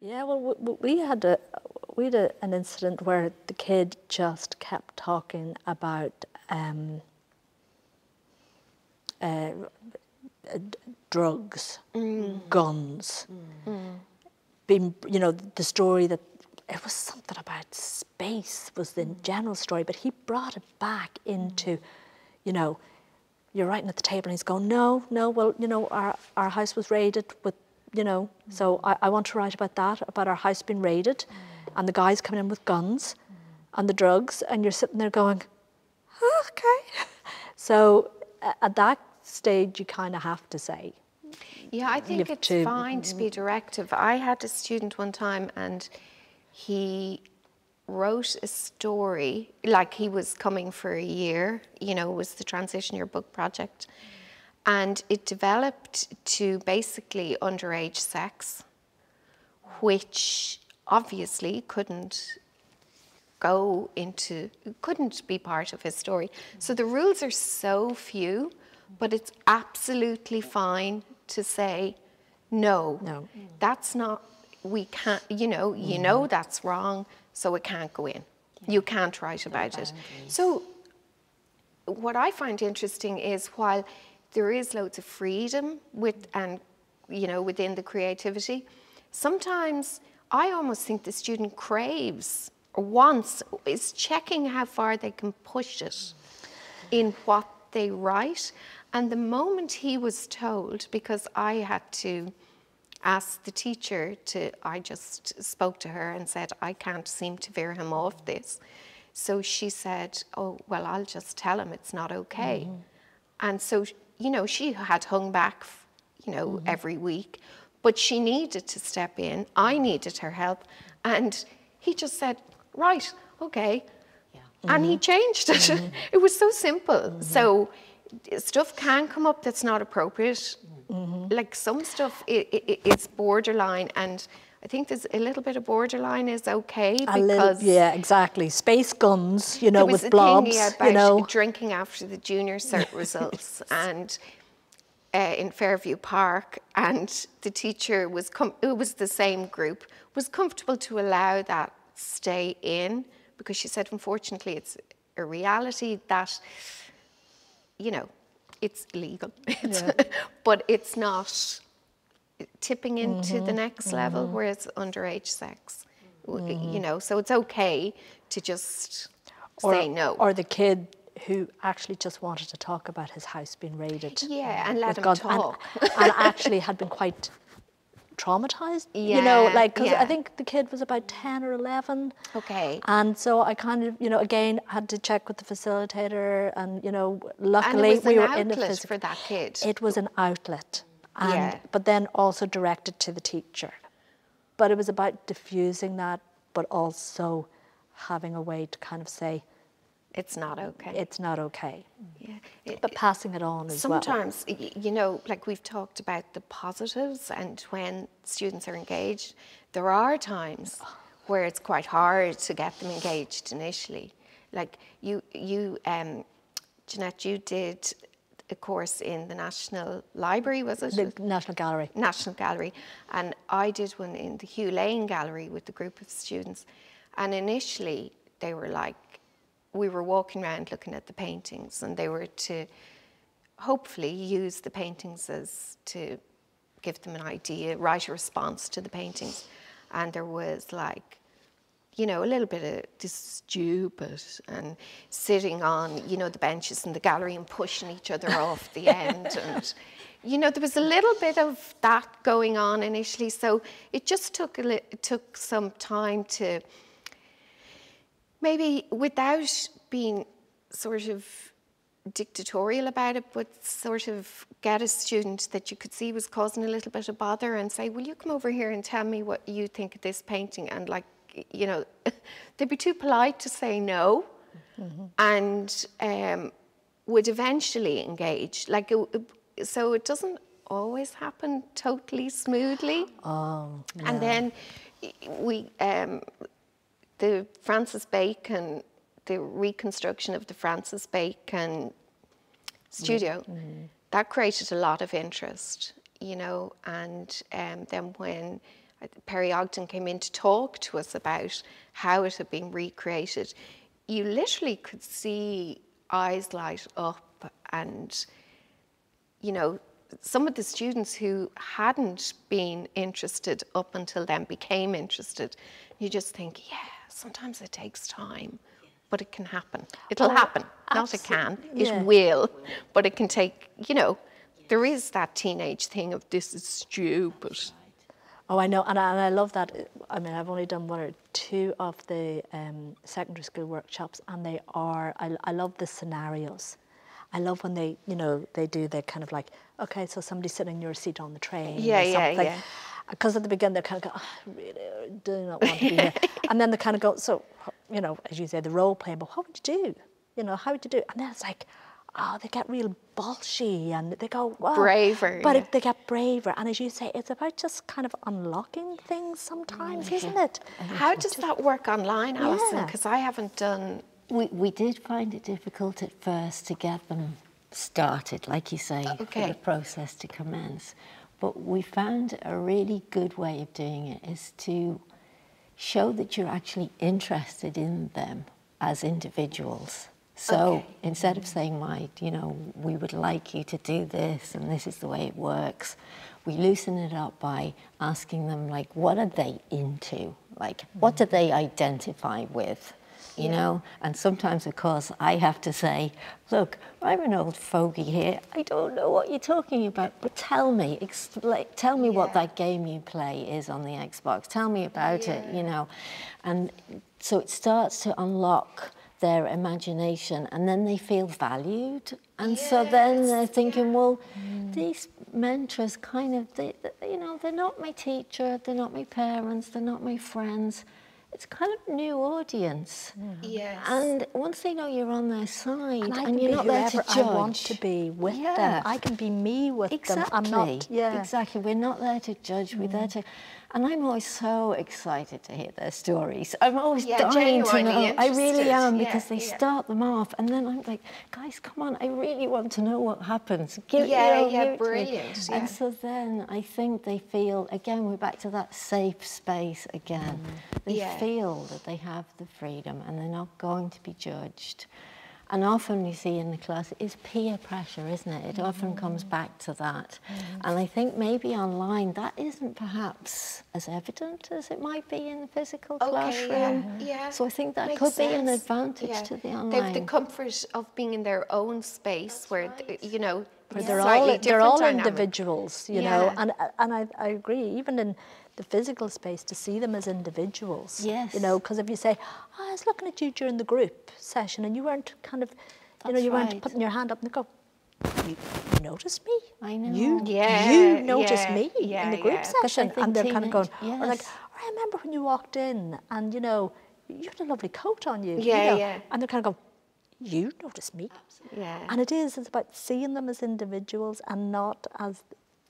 Yeah, well, we had an incident where the kid just kept talking about uh, drugs, guns, being, you know, the story that it was something about space was the general story, but he brought it back into, you know, you're writing at the table and he's going, no, well, you know, our house was raided with, you know, so I want to write about that, about our house being raided and the guys coming in with guns and the drugs, and you're sitting there going, oh, okay. So at that stage, you kind of have to say. Yeah, I think it's fine to be directive. I had a student one time and he wrote a story, like he was coming for a year, you know, it was the Transition Year Book Project. And it developed to basically underage sex, which obviously couldn't be part of his story. So the rules are so few, but it's absolutely fine to say, no, that's not, we can't, you know that's wrong, so it can't go in. You can't write about it. So what I find interesting is, while there is loads of freedom within the creativity, sometimes I almost think the student craves or wants, is checking how far they can push it in what they write. And the moment he was told, because I had to ask the teacher I just spoke to her and said, I can't seem to veer him off this. So she said, oh, well, I'll just tell him it's not okay. And so, you know, she had hung back, you know, every week, but she needed to step in. I needed her help. And he just said, right, okay. And he changed it. It was so simple. So stuff can come up that's not appropriate. Like some stuff, it's borderline, and I think there's a little bit of borderline is okay because yeah, exactly. Space guns, you know, with blobs, thing about, you know, drinking after the junior cert results, and in Fairview Park, and the teacher was it was the same group, was comfortable to allow that stay in, because she said, unfortunately, it's a reality that, you know, it's illegal, but it's not tipping into the next level, whereas underage sex, you know, so it's okay to just say no. Or the kid who actually just wanted to talk about his house being raided. Yeah, and let him talk. And actually had been quite traumatized, you know, like, because I think the kid was about 10 or 11. Okay. And so I kind of, you know, again, had to check with the facilitator, and, you know, luckily we were in the physical. For that kid. It was an outlet, and but then also directed to the teacher. But it was about diffusing that, but also having a way to kind of say, it's not okay. It's not okay. Yeah. But passing it on as well. Sometimes, you know, like we've talked about the positives, and when students are engaged, there are times where it's quite hard to get them engaged initially. Like Jeanette, you did a course in the National Library, was it? The National Gallery. National Gallery. And I did one in the Hugh Lane Gallery with a group of students. And initially, they were like, we were walking around looking at the paintings, and they were to hopefully use the paintings as to give them an idea, write a response to the paintings. And there was like, you know, a little bit of this stupid, and sitting on, you know, the benches in the gallery and pushing each other off the end. And, you know, there was a little bit of that going on initially. So it just took some time to, maybe without being sort of dictatorial about it, but sort of get a student that you could see was causing a little bit of bother and say, will you come over here and tell me what you think of this painting? And like, you know, they'd be too polite to say no, and would eventually engage. Like, so it doesn't always happen totally smoothly. Oh, yeah. And then we, the Francis Bacon, the reconstruction of the Francis Bacon studio, that created a lot of interest, you know. And then when Perry Ogden came in to talk to us about how it had been recreated, you literally could see eyes light up, and, you know, some of the students who hadn't been interested up until then became interested. You just think, yeah, sometimes it takes time, but it can happen. It'll happen. Not it can, it will, but it can take, you know, there is that teenage thing of this is stupid. Oh, I know, and I love that. I mean, I've only done 1 or 2 of the secondary school workshops, and they are, I love the scenarios. I love when they, you know, they do the kind of like, okay, so somebody's sitting in your seat on the train or something. Because at the beginning they kind of go, oh, I really do not want to be here. And then they kind of go, so, you know, as you say, the role playing, but what would you do? You know, how would you do it? And then it's like, oh, they get real bolshy and they go, wow. Braver. But they get braver. And as you say, it's about just kind of unlocking things sometimes, isn't it? How does that work online, Alison? Because I haven't done... We did find it difficult at first to get them started, like you say, for the process to commence. But we found a really good way of doing it is to show that you're actually interested in them as individuals. So instead of saying, you know, we would like you to do this and this is the way it works, we loosen it up by asking them, like, what are they into? Like, what do they identify with? You know, and sometimes, of course, I have to say, look, I'm an old fogey here. I don't know what you're talking about, but tell me what that game you play is on the Xbox. Tell me about it, you know. And so it starts to unlock their imagination, and then they feel valued. And so then they're thinking, well, these mentors kind of, you know, they're not my teacher, they're not my parents, they're not my friends. It's kind of a new audience. Yes. And once they know you're on their side and you're not there to judge. I want to be with them. I can be me with them. I'm not, Exactly. We're not there to judge. We're there to... And I'm always so excited to hear their stories. I'm always dying to know. I really am, because they start them off, and then I'm like, guys, come on, I really want to know what happens. Brilliant. And so then I think they feel, again, we're back to that safe space again. They feel that they have the freedom and they're not going to be judged. And often you see in the class, it's peer pressure, isn't it? It often comes back to that. And I think maybe online that isn't perhaps as evident as it might be in the physical classroom. So I think that could be an advantage to the online. They have the comfort of being in their own space where, you know, they're all individuals, you know, and I agree, even in the physical space, to see them as individuals. You know, because if you say, oh, I was looking at you during the group session and you weren't kind of, you know, you weren't putting your hand up, and they go, you noticed me? I know. You noticed me in the group session. And they're kind of going, or like, I remember when you walked in and, you know, you had a lovely coat on you. And they're kind of going, you noticed me. And it's about seeing them as individuals and not as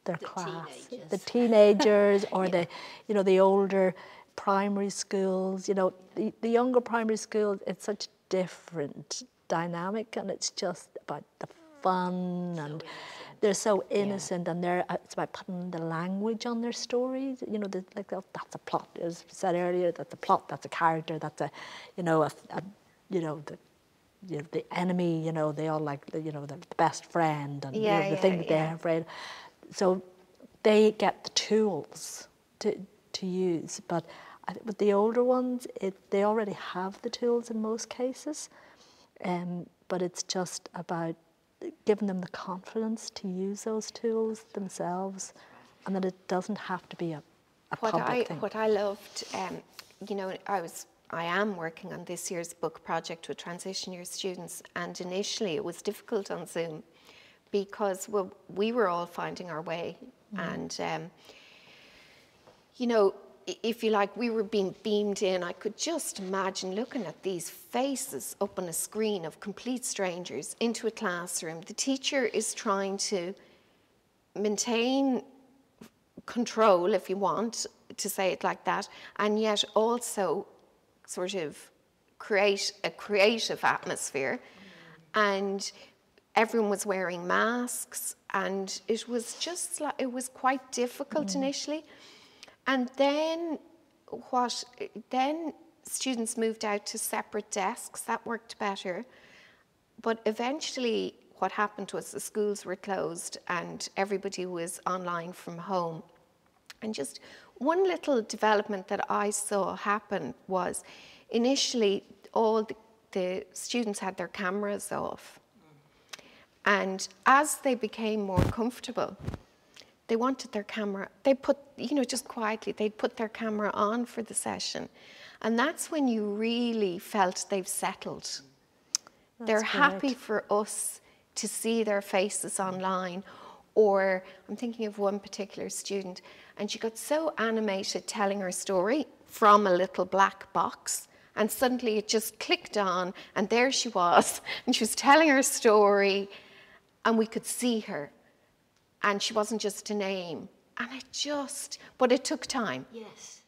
their class, the teenagers or the, you know, the older primary schools. You know, the younger primary schools, it's such a different dynamic, and it's just about the fun, and they're so innocent, and it's about putting the language on their stories. You know, like that's a plot, as said earlier. That's a plot. That's a character. That's a, you know, the enemy. You know, they all like the best friend, and you know, the thing that they're afraid. So they get the tools to use, but with the older ones, they already have the tools in most cases, but it's just about giving them the confidence to use those tools themselves, and that it doesn't have to be a public thing. What I loved, you know, I am working on this year's book project with transition year students, and initially it was difficult on Zoom, because we were all finding our way, and you know, if you like, we were being beamed in. I could just imagine looking at these faces up on a screen of complete strangers into a classroom. The teacher is trying to maintain control, if you want to say it like that, and yet also sort of create a creative atmosphere. And everyone was wearing masks, and it was just like, it was quite difficult initially. And then then students moved out to separate desks. That worked better. But eventually what happened was the schools were closed and everybody was online from home. And just one little development that I saw happen was initially all the students had their cameras off. And as they became more comfortable, they wanted their camera, they put, just quietly, they'd put their camera on for the session. And that's when you really felt they've settled. They're happy for us to see their faces online. Or I'm thinking of one particular student, and she got so animated telling her story from a little black box, and suddenly it just clicked on, and there she was, and she was telling her story, and we could see her, and she wasn't just a name. And but it took time. Yes.